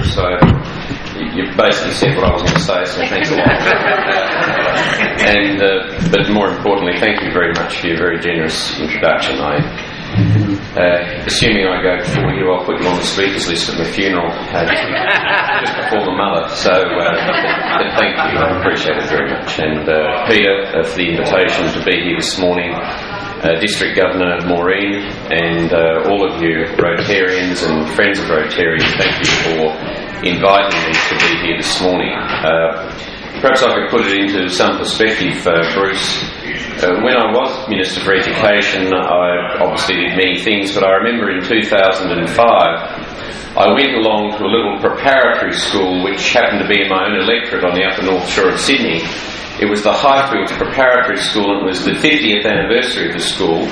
so you basically said what I was going to say, so thanks a lot. But more importantly, thank you very much for your very generous introduction. Assuming I go before you, I'll put you on the speakers list at my funeral just before my mother. So but thank you, I appreciate it very much. And Peter, for the invitation to be here this morning, District Governor Maureen, and all of you Rotarians and friends of Rotarians, thank you for inviting me to be here this morning. Perhaps I could put it into some perspective, Bruce. When I was Minister for Education, I obviously did many things, but I remember in 2005 I went along to a little preparatory school which happened to be in my own electorate on the upper North Shore of Sydney. It was the Highfields Preparatory School, and it was the 50th anniversary of the school,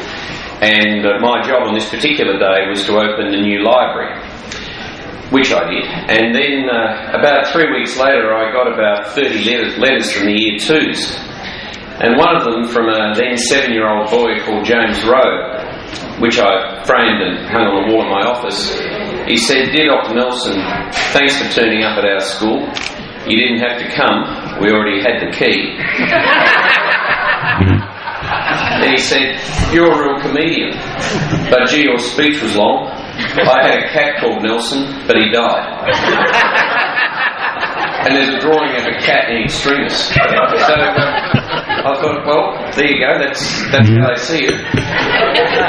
and my job on this particular day was to open the new library, which I did. And then about 3 weeks later I got about 30 letters from the Year 2s, and one of them from a then 7-year-old boy called James Rowe, which I framed and hung on the wall in my office. He said, "Dear Dr. Nelson, thanks for turning up at our school. You didn't have to come, we already had the key." Then he said, "You're a real comedian, but gee, your speech was long. I had a cat called Nelson, but he died." And there's a drawing of a cat in extremis. So I thought, well, there you go, that's how they see it.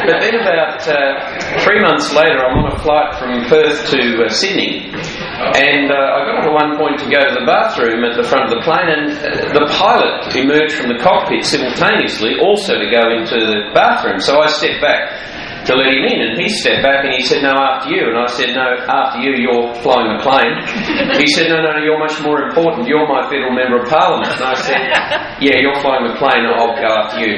But then about 3 months later, I'm on a flight from Perth to Sydney, and I got up at one point to go to the bathroom at the front of the plane, and the pilot emerged from the cockpit simultaneously also to go into the bathroom. So I stepped back to let him in, and he stepped back and he said, "No, after you." And I said, "No, after you, you're flying the plane." He said, no, you're much more important, you're my federal member of parliament." And I said, "Yeah, you're flying the plane, I'll go after you."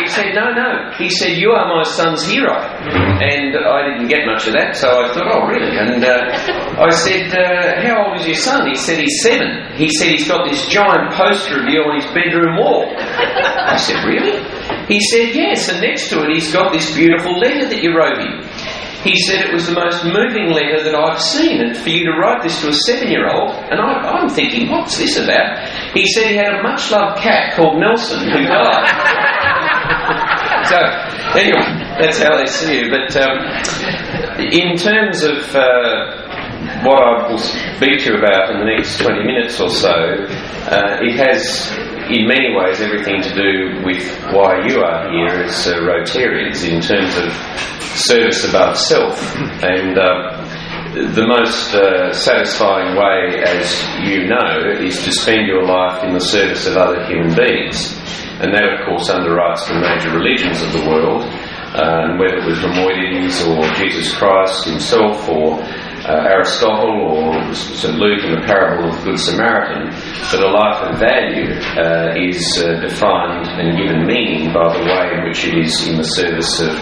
He said, no, he said, "You are my son's hero." And I didn't get much of that, so I thought, oh really? And I said, "How old is your son?" He said, "He's 7. He said he's got this giant poster of you on his bedroom wall." I said, "Really?" He said, "Yes, and next to it he's got this beautiful letter that you wrote him." He said, "It was the most moving letter that I've seen, and for you to write this to a 7-year-old, and I'm thinking, what's this about?" He said he had a much-loved cat called Nelson who died. So, anyway, that's how they see you. But in terms of what I will speak to you about in the next 20 minutes or so, it has in many ways everything to do with why you are here as Rotarians in terms of service above self. And the most satisfying way, as you know, is to spend your life in the service of other human beings. And that, of course, underwrites the major religions of the world, whether it was Maimonides or Jesus Christ himself or Aristotle or St. Luke in the parable of the Good Samaritan, that a life of value is defined and given meaning by the way in which it is in the service of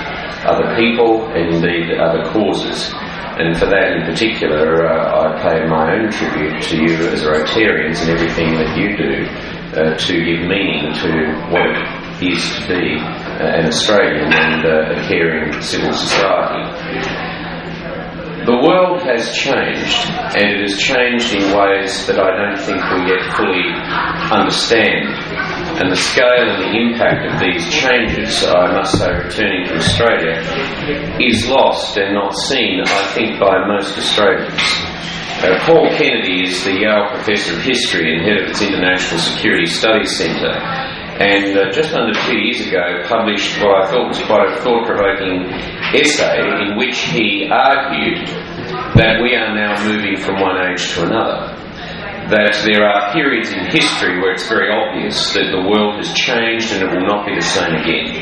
other people and indeed other causes. And for that in particular, I pay my own tribute to you as Rotarians and everything that you do to give meaning to what it is to be an Australian and a caring civil society. The world has changed, and it has changed in ways that I don't think we yet fully understand. And the scale and the impact of these changes, I must say, returning to Australia, is lost and not seen, I think, by most Australians. Paul Kennedy is the Yale Professor of History and head of its International Security Studies Centre, and just under 2 years ago published what I thought was quite a thought-provoking essay in which he argued that we are now moving from one age to another. That there are periods in history where it's very obvious that the world has changed and it will not be the same again.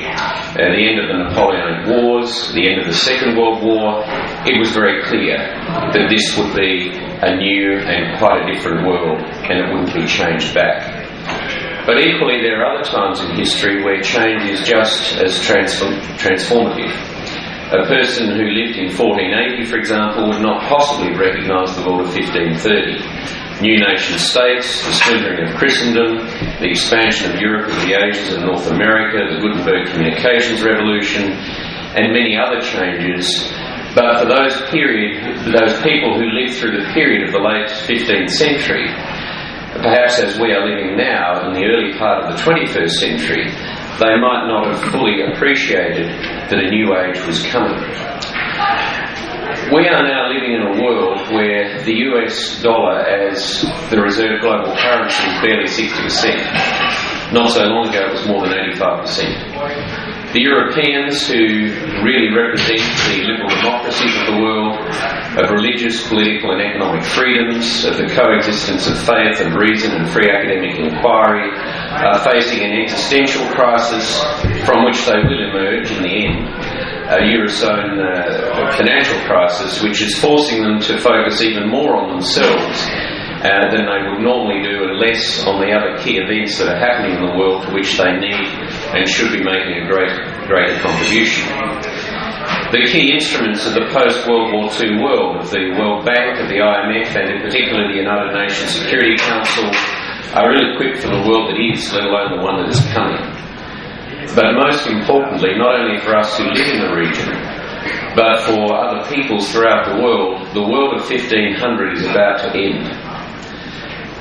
At the end of the Napoleonic Wars, the end of the Second World War, it was very clear that this would be a new and quite a different world and it wouldn't be changed back. But equally there are other times in history where change is just as transformative. A person who lived in 1480, for example, would not possibly recognise the world of 1530. New nation states, the splintering of Christendom, the expansion of Europe into the Asias and North America, the Gutenberg communications revolution, and many other changes But for those people who lived through the period of the late 15th century, perhaps as we are living now in the early part of the 21st century, they might not have fully appreciated that a new age was coming. We are now living in a world where the US dollar as the reserve global currency is barely 60%. Not so long ago it was more than 85%. The Europeans, who really represent the liberal democracies of the world, of religious, political and economic freedoms, of the coexistence of faith and reason and free academic inquiry, are facing an existential crisis from which they will emerge in the end. A Eurozone financial crisis which is forcing them to focus even more on themselves than they would normally do, and less on the other key events that are happening in the world to which they need and should be making a greater contribution. The key instruments of the post-World War II world, of the World Bank, of the IMF and in particular the United Nations Security Council, are ill-equipped for the world that is, let alone the one that is coming. But most importantly, not only for us who live in the region, but for other peoples throughout the world of 1500 is about to end.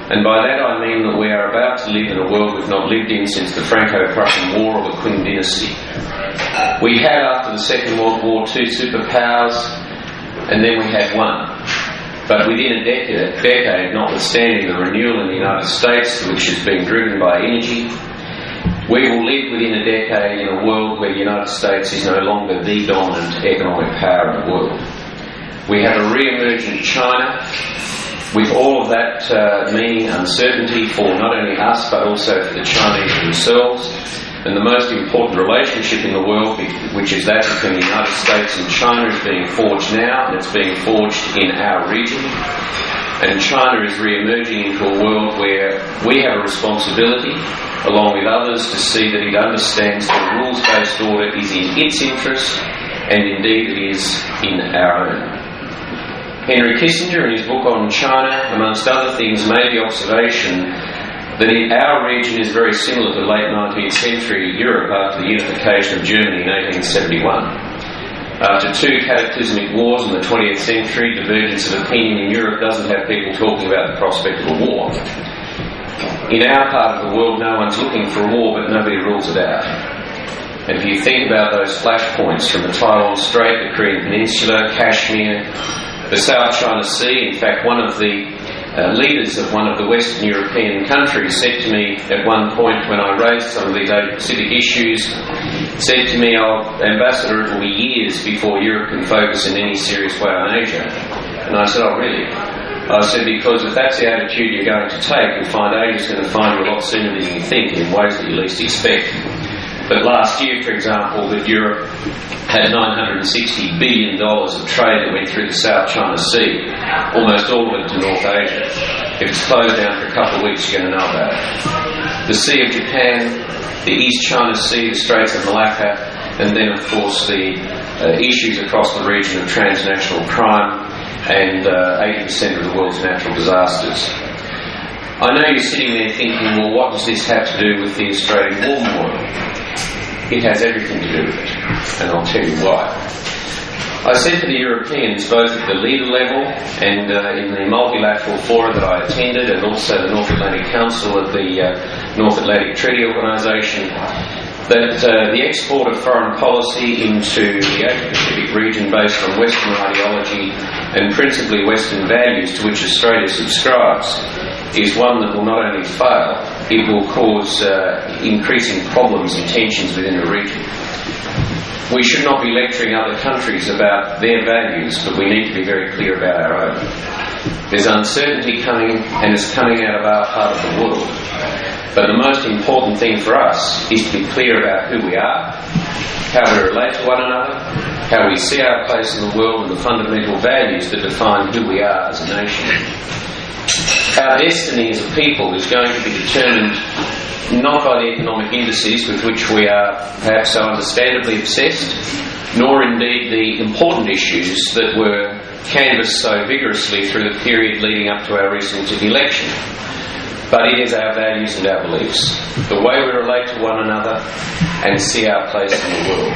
And by that I mean that we are about to live in a world we've not lived in since the Franco-Prussian War or the Qing dynasty. We had, after the Second World War, two superpowers, and then we had one. But within a decade, notwithstanding the renewal in the United States, which is being driven by energy, we will live within a decade in a world where the United States is no longer the dominant economic power in the world. We have a re-emergent China, with all of that meaning uncertainty for not only us but also for the Chinese themselves. And the most important relationship in the world, which is that between the United States and China, is being forged now, and it's being forged in our region. And China is re-emerging into a world where we have a responsibility, along with others, to see that it understands that a rules-based order is in its interest, and indeed it is in our own. Henry Kissinger, in his book on China, amongst other things, made the observation that our region is very similar to late 19th century Europe after the unification of Germany in 1871. After two cataclysmic wars in the 20th century, divergence of opinion in Europe doesn't have people talking about the prospect of a war. In our part of the world, no one's looking for a war, but nobody rules it out. And if you think about those flashpoints from the Taiwan Strait, the Korean Peninsula, Kashmir, the South China Sea, in fact, one of the leaders of one of the Western European countries said to me at one point when I raised some of these Asia-Pacific issues, said to me, "Oh, Ambassador, it will be years before Europe can focus in any serious way on Asia." And I said, "Oh, really?" I said, "Because if that's the attitude you're going to take, you'll find Asia's going to find you a lot sooner than you think in ways that you least expect." But last year, for example, that Europe had $960 billion of trade that went through the South China Sea, almost all of it to North Asia. If it's closed down for a couple of weeks, you're going to know about it. The Sea of Japan, the East China Sea, the Straits of Malacca, and then, of course, the issues across the region of transnational crime and 80% of the world's natural disasters. I know you're sitting there thinking, well, what does this have to do with the Australian war memorial? It has everything to do with it, and I'll tell you why. I said to the Europeans, both at the leader level and in the multilateral fora that I attended, and also the North Atlantic Council of the North Atlantic Treaty Organisation, that the export of foreign policy into the Asia-Pacific region based on Western ideology and principally Western values to which Australia subscribes is one that will not only fail, it will cause increasing problems and tensions within the region. We should not be lecturing other countries about their values, but we need to be very clear about our own. There's uncertainty coming, and it's coming out of our part of the world. But the most important thing for us is to be clear about who we are, how we relate to one another, how we see our place in the world, and the fundamental values that define who we are as a nation. Our destiny as a people is going to be determined not by the economic indices with which we are perhaps so understandably obsessed, nor indeed the important issues that were canvassed so vigorously through the period leading up to our recent election. But it is our values and our beliefs, the way we relate to one another and see our place in the world.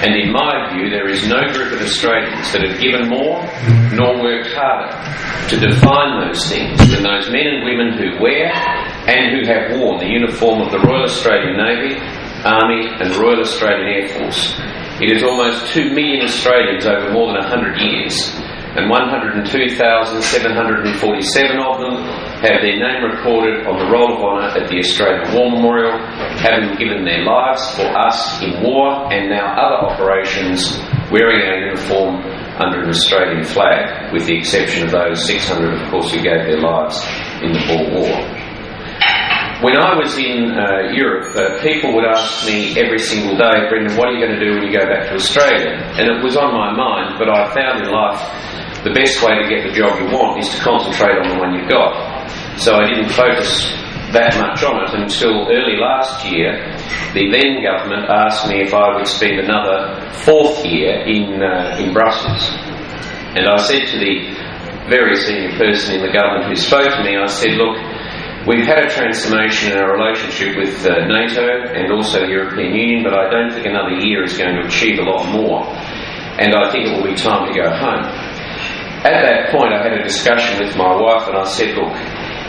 And in my view, there is no group of Australians that have given more nor worked harder to define those things than those men and women who wear and who have worn the uniform of the Royal Australian Navy, Army and Royal Australian Air Force. It is almost 2 million Australians over more than 100 years, and 102,747 of them have their name recorded on the Roll of Honour at the Australian War Memorial, having given their lives for us in war and now other operations, wearing our uniform under an Australian flag, with the exception of those 600, of course, who gave their lives in the Boer War. When I was in Europe, people would ask me every single day, Brendan, what are you going to do when you go back to Australia? And it was on my mind, but I found in life the best way to get the job you want is to concentrate on the one you've got. So I didn't focus that much on it until early last year. The then government asked me if I would spend another 4th year in Brussels. And I said to the very senior person in the government who spoke to me, I said, look, we've had a transformation in our relationship with NATO and also the European Union, but I don't think another year is going to achieve a lot more. And I think it will be time to go home. At that point, I had a discussion with my wife and I said, look,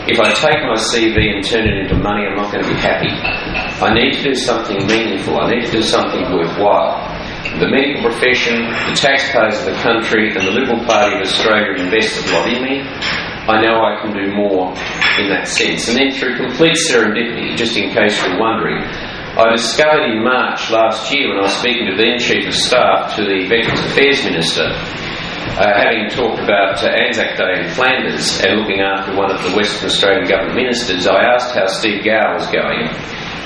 if I take my CV and turn it into money, I'm not going to be happy. I need to do something meaningful. I need to do something worthwhile. The medical profession, the taxpayers of the country and the Liberal Party of Australia invested a lot in me. I know I can do more in that sense. And then through complete serendipity, just in case you're wondering, I discovered in March last year when I was speaking to the then Chief of Staff to the Veterans Affairs Minister, having talked about Anzac Day in Flanders and looking after one of the Western Australian government ministers, I asked how Steve Gower was going.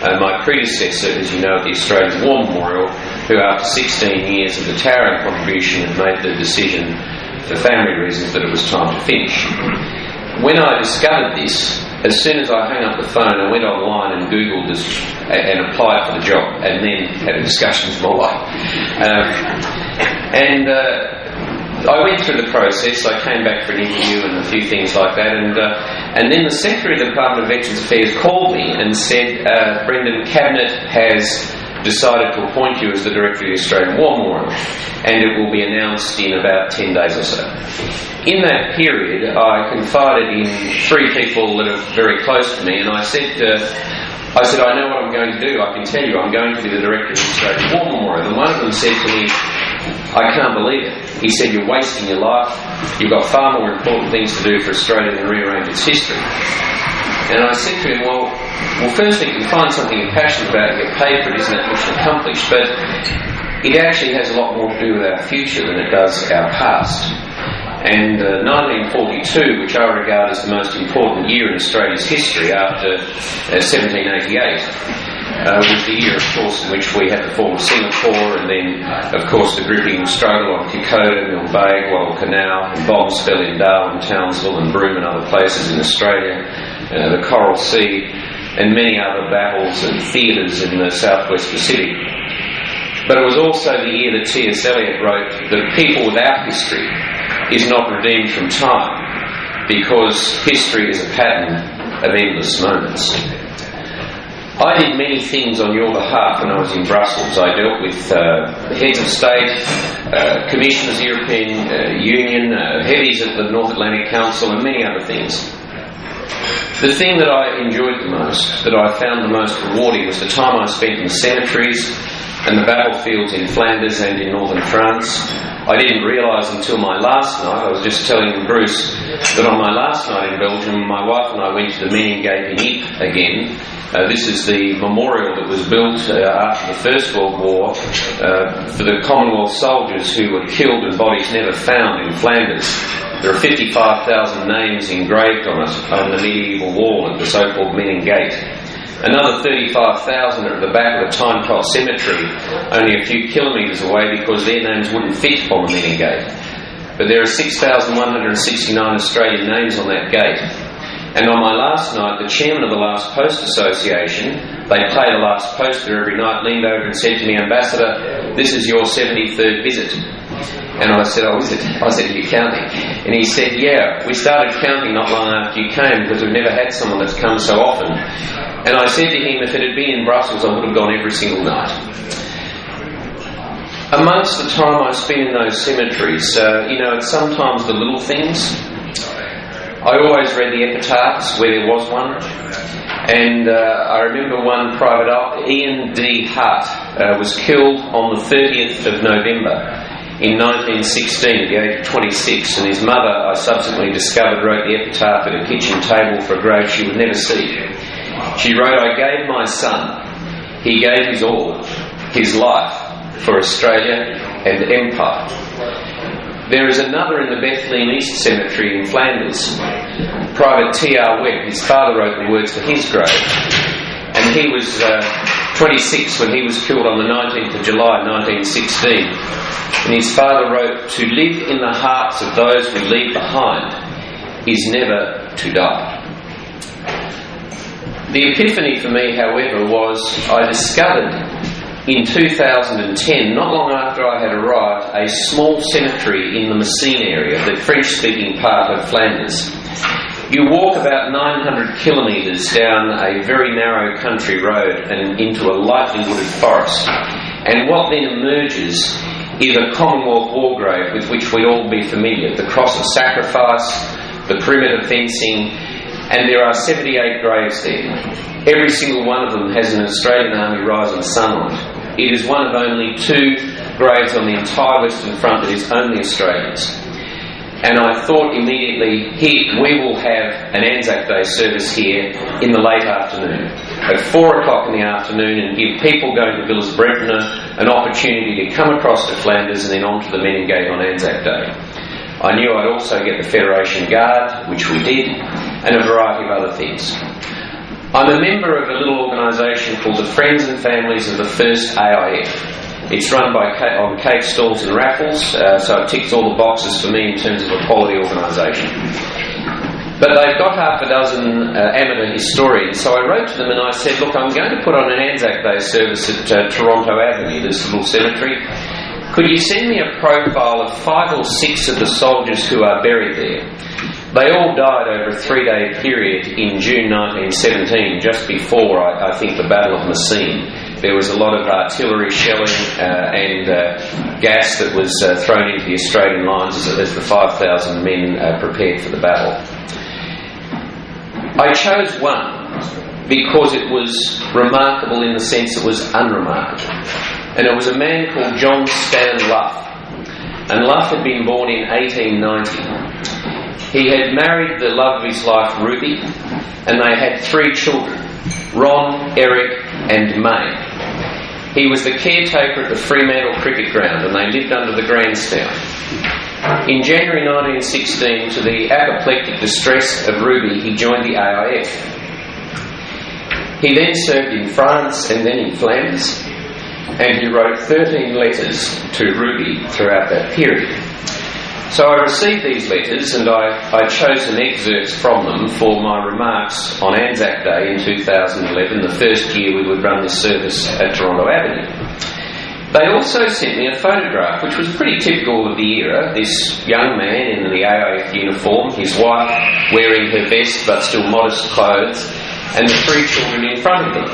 My predecessor, as you know, at the Australian War Memorial, who after 16 years of the towering contribution had made the decision for family reasons that it was time to finish. When I discovered this, as soon as I hung up the phone, I went online and Googled this and applied for the job, and then had a discussion with my wife. I went through the process. I came back for an interview and a few things like that, and then the Secretary of the Department of Veterans Affairs called me and said, Brendan, Cabinet has decided to appoint you as the Director of the Australian War Memorial, and it will be announced in about 10 days or so. In that period, I confided in 3 people that are very close to me, and I said, I know what I'm going to do. I can tell you I'm going to be the Director of the Australian War Memorial. And one of them said to me, I can't believe it. He said, you're wasting your life. You've got far more important things to do for Australia than rearrange its history. And I said to him, well, firstly, you can find something you're passionate about and get paid for it, isn't that mission accomplished? But it actually has a lot more to do with our future than it does our past. And 1942, which I regard as the most important year in Australia's history after 1788, was the year, of course, in which we had the fall of Singapore, and then, of course, the gripping struggle on Kokoda, Mill Bay, Guadalcanal, and bombs fell in Darwin, Townsville and Broome and other places in Australia, the Coral Sea, and many other battles and theatres in the Southwest Pacific. But it was also the year that T.S. Eliot wrote that people without history is not redeemed from time, because history is a pattern of endless moments. I did many things on your behalf when I was in Brussels. I dealt with heads of state, commissioners of the European Union, heavies at the North Atlantic Council, and many other things. The thing that I enjoyed the most, that I found the most rewarding, was the time I spent in cemeteries and the battlefields in Flanders and in northern France. I didn't realise until my last night, I was just telling Bruce that on my last night in Belgium, my wife and I went to the Menin Gate in Ypres again. This is the memorial that was built after the First World War for the Commonwealth soldiers who were killed and bodies never found in Flanders. There are 55,000 names engraved on it on the medieval wall at the so-called Menin Gate. Another 35,000 are at the back of the Tynecott Cemetery, only a few kilometres away, because their names wouldn't fit on the Menin Gate. But there are 6,169 Australian names on that gate. And on my last night, the chairman of the Last Post Association, they play the Last Poster every night, leaned over and said to me, Ambassador, this is your 73rd visit. And I said, oh, is it? I said, are you counting? And he said, yeah, we started counting not long after you came, because we've never had someone that's come so often. And I said to him, if it had been in Brussels, I would have gone every single night. Amongst the time I spent in those cemeteries, it's sometimes the little things. I always read the epitaphs where there was one, and I remember one Private Ian D. Hart was killed on the 30th of November in 1916 at the age of 26, and his mother, I subsequently discovered, wrote the epitaph at a kitchen table for a grave she would never see. She wrote, "I gave my son, he gave his all, his life, for Australia and empire." There is another in the Bethlehem East Cemetery in Flanders. Private T.R. Webb, his father wrote the words for his grave, and he was 26 when he was killed on the 19th of July 1916, and his father wrote, "To live in the hearts of those we leave behind is never to die." The epiphany for me, however, was I discovered in 2010, not long after I had arrived, a small cemetery in the Messines area, the French-speaking part of Flanders. You walk about 900 kilometres down a very narrow country road and into a lightly wooded forest, and what then emerges is a Commonwealth war grave with which we'd all be familiar, the cross of sacrifice, the perimeter fencing, and there are 78 graves there. Every single one of them has an Australian Army Rising Sun on it. It is one of only 2 graves on the entire Western Front that is only Australians. And I thought immediately, here we will have an Anzac Day service here in the late afternoon, at 4 o'clock in the afternoon, and give people going to Villers-Bretonneux an opportunity to come across to Flanders and then on to the Menin Gate on Anzac Day. I knew I'd also get the Federation Guard, which we did, and a variety of other things. I'm a member of a little organisation called the Friends and Families of the First AIF. It's run on cake stalls and raffles, so it ticks all the boxes for me in terms of a quality organisation. But they've got half a dozen amateur historians, so I wrote to them and I said, "Look, I'm going to put on an Anzac Day service at Toronto Avenue, this little cemetery. Could you send me a profile of 5 or 6 of the soldiers who are buried there?" They all died over a 3-day period in June 1917, just before, I think, the Battle of Messines. There was a lot of artillery shelling and gas that was thrown into the Australian lines as the 5,000 men prepared for the battle. I chose one because it was remarkable in the sense it was unremarkable. And it was a man called John Stan Luff. And Luff had been born in 1890. He had married the love of his life, Ruby, and they had 3 children, Ron, Eric and May. He was the caretaker at the Fremantle Cricket Ground, and they lived under the grandstand. In January 1916, to the apoplectic distress of Ruby, he joined the AIF. He then served in France and then in Flanders, and he wrote 13 letters to Ruby throughout that period. So I received these letters and I chose some excerpts from them for my remarks on Anzac Day in 2011, the first year we would run this service at Toronto Avenue. They also sent me a photograph which was pretty typical of the era, this young man in the AIF uniform, his wife wearing her best but still modest clothes, and the 3 children in front of them.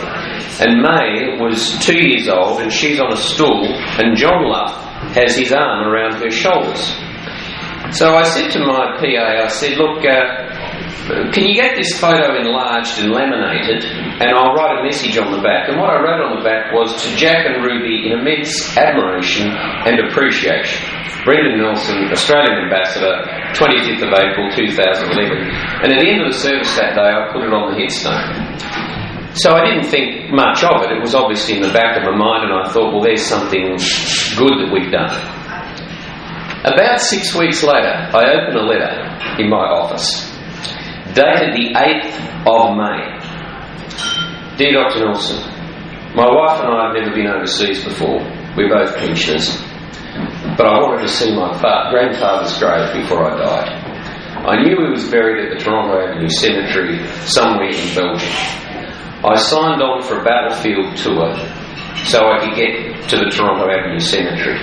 And May was 2 years old and she's on a stool, and John Luff has his arm around her shoulders. So I said to my PA, I said, "Look, can you get this photo enlarged and laminated, and I'll write a message on the back." And what I wrote on the back was, "To Jack and Ruby in immense admiration and appreciation. Brendan Nelson, Australian Ambassador, 25th of April 2011. And at the end of the service that day, I put it on the headstone. So I didn't think much of it. It was obviously in the back of my mind, and I thought, well, there's something good that we've done. About 6 weeks later, I opened a letter in my office, dated the 8th of May. "Dear Dr. Nelson, my wife and I have never been overseas before. We're both pensioners. But I wanted to see my grandfather's grave before I died. I knew he was buried at the Toronto Avenue Cemetery somewhere in Belgium. I signed on for a battlefield tour so I could get to the Toronto Avenue Cemetery."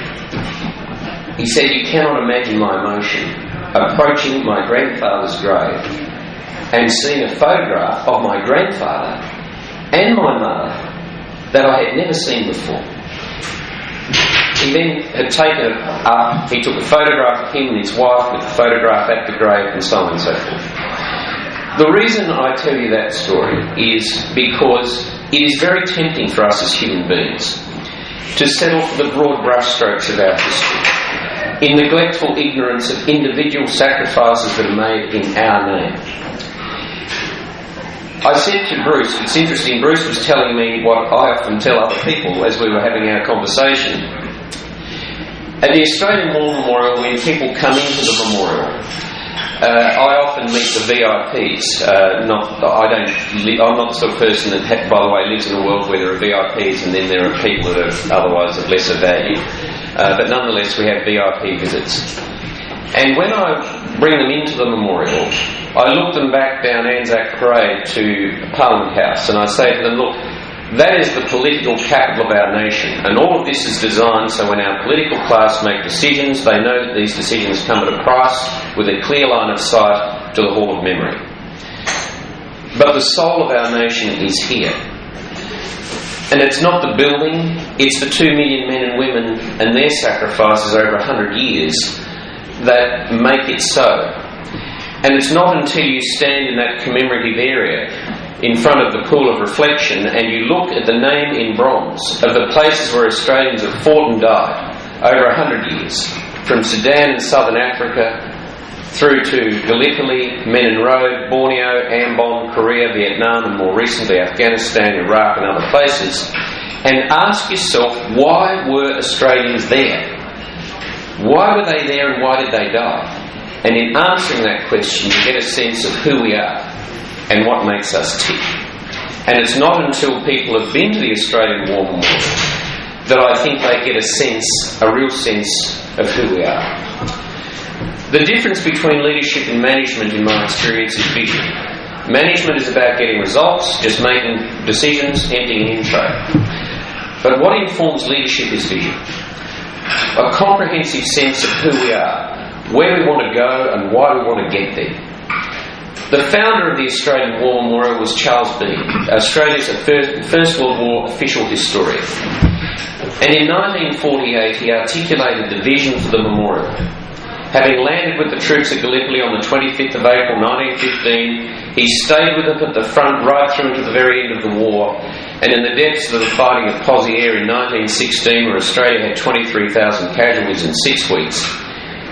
He said, "You cannot imagine my emotion approaching my grandfather's grave and seeing a photograph of my grandfather and my mother that I had never seen before. he then had taken it up, he took a photograph of him and his wife with the photograph at the grave and so on and so forth. The reason I tell you that story is because it is very tempting for us as human beings to settle for the broad brushstrokes of our history, in neglectful ignorance of individual sacrifices that are made in our name. I said to Bruce, it's interesting, Bruce was telling me what I often tell other people as we were having our conversation. At the Australian War Memorial, when people come into the memorial, I often meet the VIPs. I'm not the sort of person that, by the way, lives in a world where there are VIPs and then there are people that are otherwise of lesser value. But nonetheless, we have VIP visits. And when I bring them into the memorial, I look them back down Anzac Parade to Parliament House and I say to them, look, that is the political capital of our nation, and all of this is designed so when our political class make decisions, they know that these decisions come at a price with a clear line of sight to the Hall of Memory. But the soul of our nation is here. And it's not the building, it's the 2 million men and women and their sacrifices over 100 years that make it so. And it's not until you stand in that commemorative area in front of the pool of reflection and you look at the name in bronze of the places where Australians have fought and died over 100 years, from Sudan and Southern Africa through to Gallipoli, Menin Road, Borneo, Ambon, Korea, Vietnam, and more recently Afghanistan, Iraq and other places, and ask yourself, why were Australians there? Why were they there and why did they die? And in answering that question you get a sense of who we are and what makes us tick. And it's not until people have been to the Australian War Memorial that I think they get a real sense of who we are. The difference between leadership and management in my experience is vision. Management is about getting results, just making decisions, ending an intro. But what informs leadership is vision. A comprehensive sense of who we are, where we want to go and why we want to get there. The founder of the Australian War Memorial was Charles Bean, Australia's First World War official historian. And in 1948 he articulated the vision for the memorial. Having landed with the troops at Gallipoli on the 25th of April 1915, he stayed with them at the front right through to the very end of the war, and in the depths of the fighting at Pozieres in 1916, where Australia had 23,000 casualties in 6 weeks,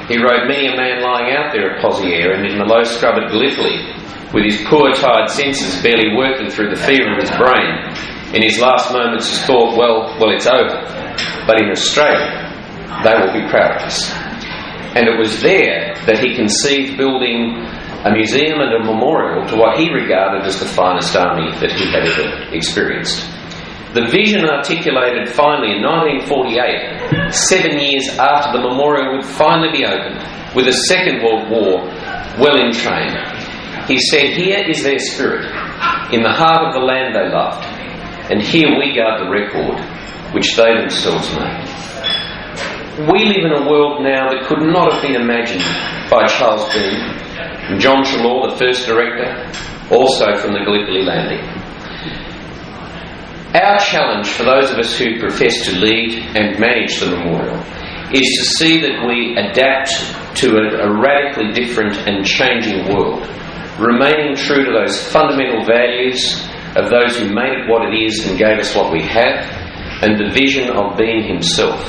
he wrote, many a man lying out there at Pozieres and in the low scrub at Gallipoli, with his poor tired senses barely working through the fever of his brain, in his last moments has thought, well, it's over. But in Australia, they will be proud of us. And it was there that he conceived building a museum and a memorial to what he regarded as the finest army that he had ever experienced. The vision articulated finally in 1948, 7 years after the memorial would finally be opened, with the Second World War well in train. He said, here is their spirit, in the heart of the land they loved, and here we guard the record which they themselves made. We live in a world now that could not have been imagined by Charles Bean and John Trelaw, the first director, also from the Gallipoli landing. Our challenge for those of us who profess to lead and manage the memorial is to see that we adapt to a radically different and changing world, remaining true to those fundamental values of those who made it what it is and gave us what we have, and the vision of being himself.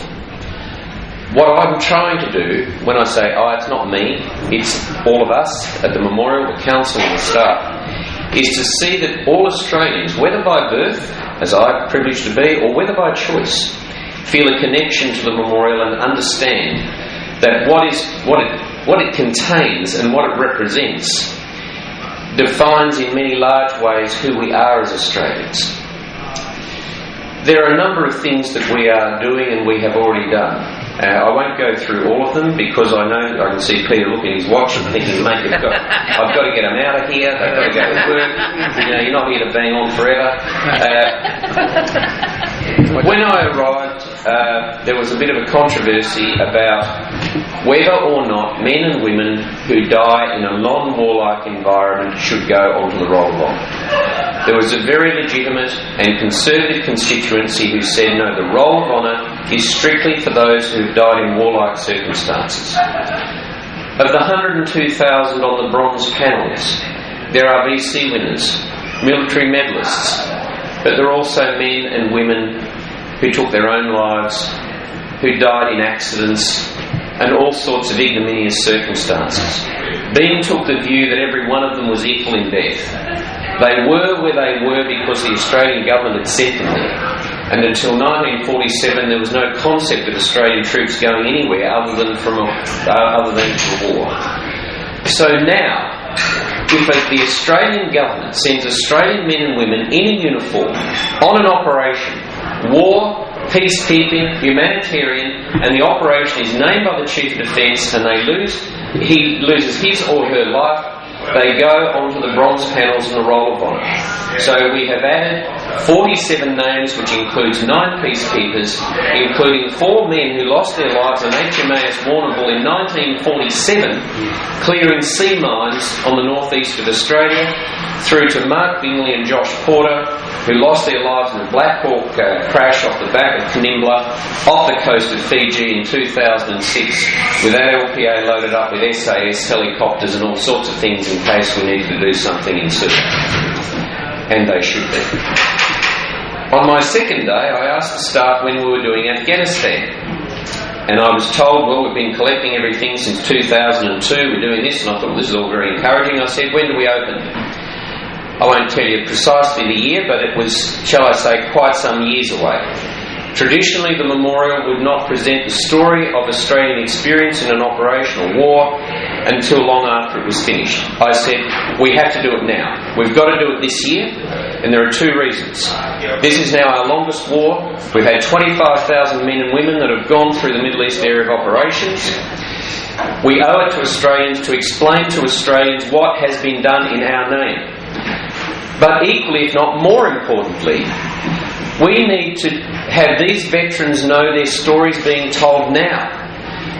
What I'm trying to do when I say, it's not me, it's all of us at the memorial, the council and the staff, is to see that all Australians, whether by birth, as I'm privileged to be, or whether by choice, feel a connection to the memorial and understand that what it contains and what it represents defines in many large ways who we are as Australians. There are a number of things that we are doing and we have already done. I won't go through all of them because I know I can see Peter looking at his watch and thinking, mate, I've got to get them out of here, they've got to go to work, you're not here to bang on forever. When I arrived, there was a bit of a controversy about whether or not men and women who die in a non-warlike environment should go onto the roll of honour. There was a very legitimate and conservative constituency who said, no, the roll of honour is strictly for those who have died in warlike circumstances. Of the 102,000 on the bronze panels, there are VC winners, military medalists, but there are also men and women who took their own lives, who died in accidents and all sorts of ignominious circumstances. Bean took the view that every one of them was equal in death. They were where they were because the Australian government had sent them there. And until 1947 there was no concept of Australian troops going anywhere other than to a war. So now, if the Australian government sends Australian men and women in a uniform on an operation, war, peacekeeping, humanitarian, and the operation is named by the Chief of Defence and he loses his or her life, they go onto the bronze panels and the roll of honour. So we have added 47 names, which includes 9 peacekeepers, including 4 men who lost their lives on HMAS Warrnambool in 1947, clearing sea mines on the northeast of Australia, through to Mark Bingley and Josh Porter, who lost their lives in a Black Hawk crash off the back of Canberra, off the coast of Fiji in 2006, with that LPA loaded up with SAS helicopters and all sorts of things in case we needed to do something in Sudan. And they should be. On my second day, I asked the staff when we were doing Afghanistan. And I was told, well, we've been collecting everything since 2002, we're doing this, and I thought, well, this is all very encouraging. I said, when do we open? I won't tell you precisely the year, but it was, shall I say, quite some years away. Traditionally, the memorial would not present the story of Australian experience in an operational war until long after it was finished. I said, we have to do it now. We've got to do it this year, and there are 2 reasons. This is now our longest war. We've had 25,000 men and women that have gone through the Middle East area of operations. We owe it to Australians to explain to Australians what has been done in our name. But equally, if not more importantly, we need to have these veterans know their stories being told now.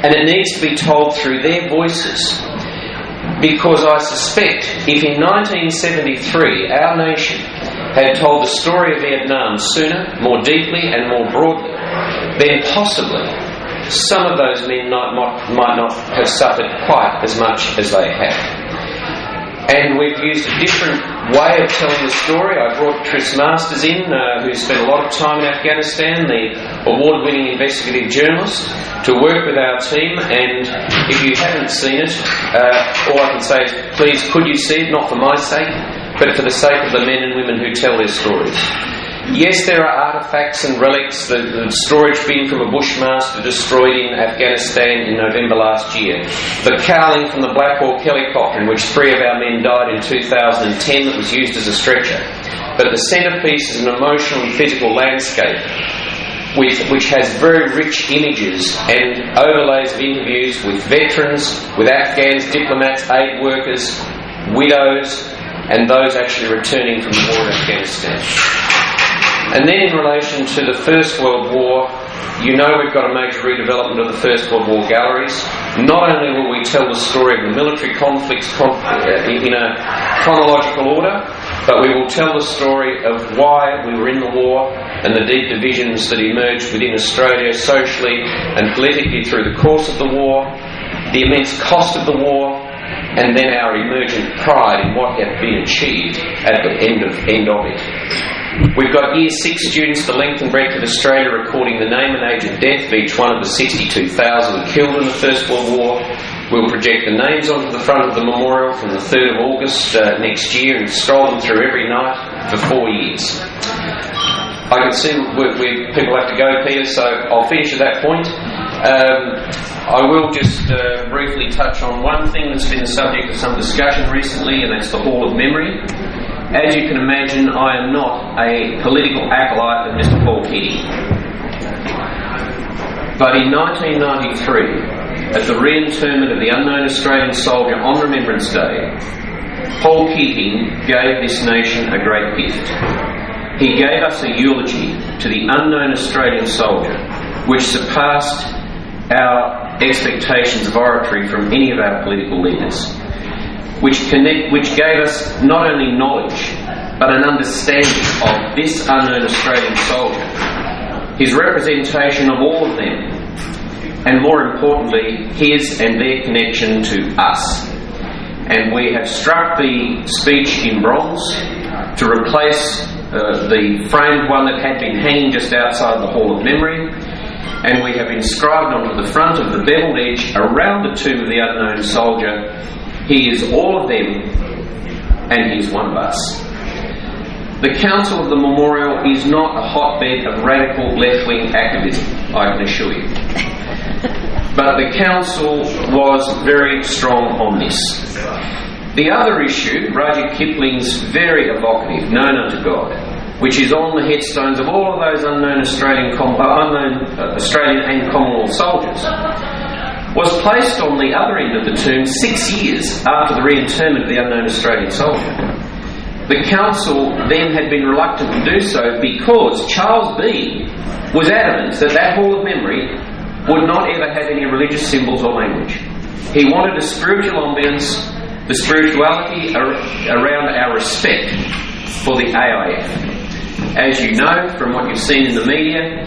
And it needs to be told through their voices. Because I suspect if in 1973 our nation had told the story of Vietnam sooner, more deeply and more broadly, then possibly some of those men might not have suffered quite as much as they have. And we've used a different way of telling the story. I brought Tris Masters in, who spent a lot of time in Afghanistan, the award-winning investigative journalist, to work with our team. And if you haven't seen it, all I can say is, please, could you see it? Not for my sake, but for the sake of the men and women who tell their stories. Yes, there are artefacts and relics, the storage bin from a Bushmaster destroyed in Afghanistan in November last year, the cowling from the Black Hawk helicopter in which 3 of our men died in 2010 that was used as a stretcher. But the centrepiece is an emotional and physical landscape which has very rich images and overlays of interviews with veterans, with Afghans, diplomats, aid workers, widows, and those actually returning from the war in Afghanistan. And then in relation to the First World War, you know we've got a major redevelopment of the First World War galleries. Not only will we tell the story of the military conflicts in a chronological order, but we will tell the story of why we were in the war and the deep divisions that emerged within Australia socially and politically through the course of the war, the immense cost of the war, and then our emergent pride in what had been achieved at the end of it. We've got Year 6 students the length and breadth of Australia recording the name and age of death of each one of the 62,000 killed in the First World War. We'll project the names onto the front of the memorial from the 3rd of August next year and scroll them through every night for 4 years. I can see people have to go, Peter, so I'll finish at that point. I will just briefly touch on one thing that's been the subject of some discussion recently, and that's the Hall of Memory. As you can imagine, I am not a political acolyte of Mr. Paul Keating. But in 1993, at the reinterment of the unknown Australian soldier on Remembrance Day, Paul Keating gave this nation a great gift. He gave us a eulogy to the unknown Australian soldier, which surpassed our expectations of oratory from any of our political leaders, which gave us not only knowledge but an understanding of this unknown Australian soldier, his representation of all of them, and more importantly, his and their connection to us. And we have struck the speech in bronze to replace the framed one that had been hanging just outside the Hall of Memory, and we have inscribed onto the front of the beveled edge around the tomb of the unknown soldier, "He is all of them and he is one of us." The Council of the Memorial is not a hotbed of radical left-wing activism, I can assure you. But the Council was very strong on this. The other issue, Rudyard Kipling's very evocative "Known unto God," which is on the headstones of all of those unknown Australian and Commonwealth soldiers, was placed on the other end of the tomb 6 years after the reinterment of the unknown Australian soldier. The Council then had been reluctant to do so because Charles B was adamant that that Hall of Memory would not ever have any religious symbols or language. He wanted a spiritual ambience, the spirituality around our respect for the AIF. As you know from what you've seen in the media,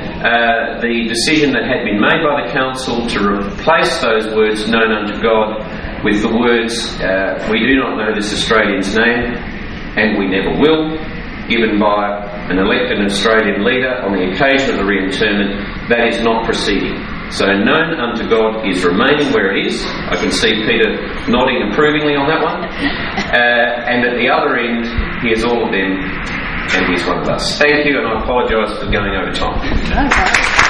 the decision that had been made by the Council to replace those words "known unto God" with the words "we do not know this Australian's name and we never will," given by an elected Australian leader on the occasion of the reinterment, that is not proceeding. So "known unto God" is remaining where it is. I can see Peter nodding approvingly on that one. And at the other end, he is all of them and he's one of us. Thank you, and I apologise for going over time.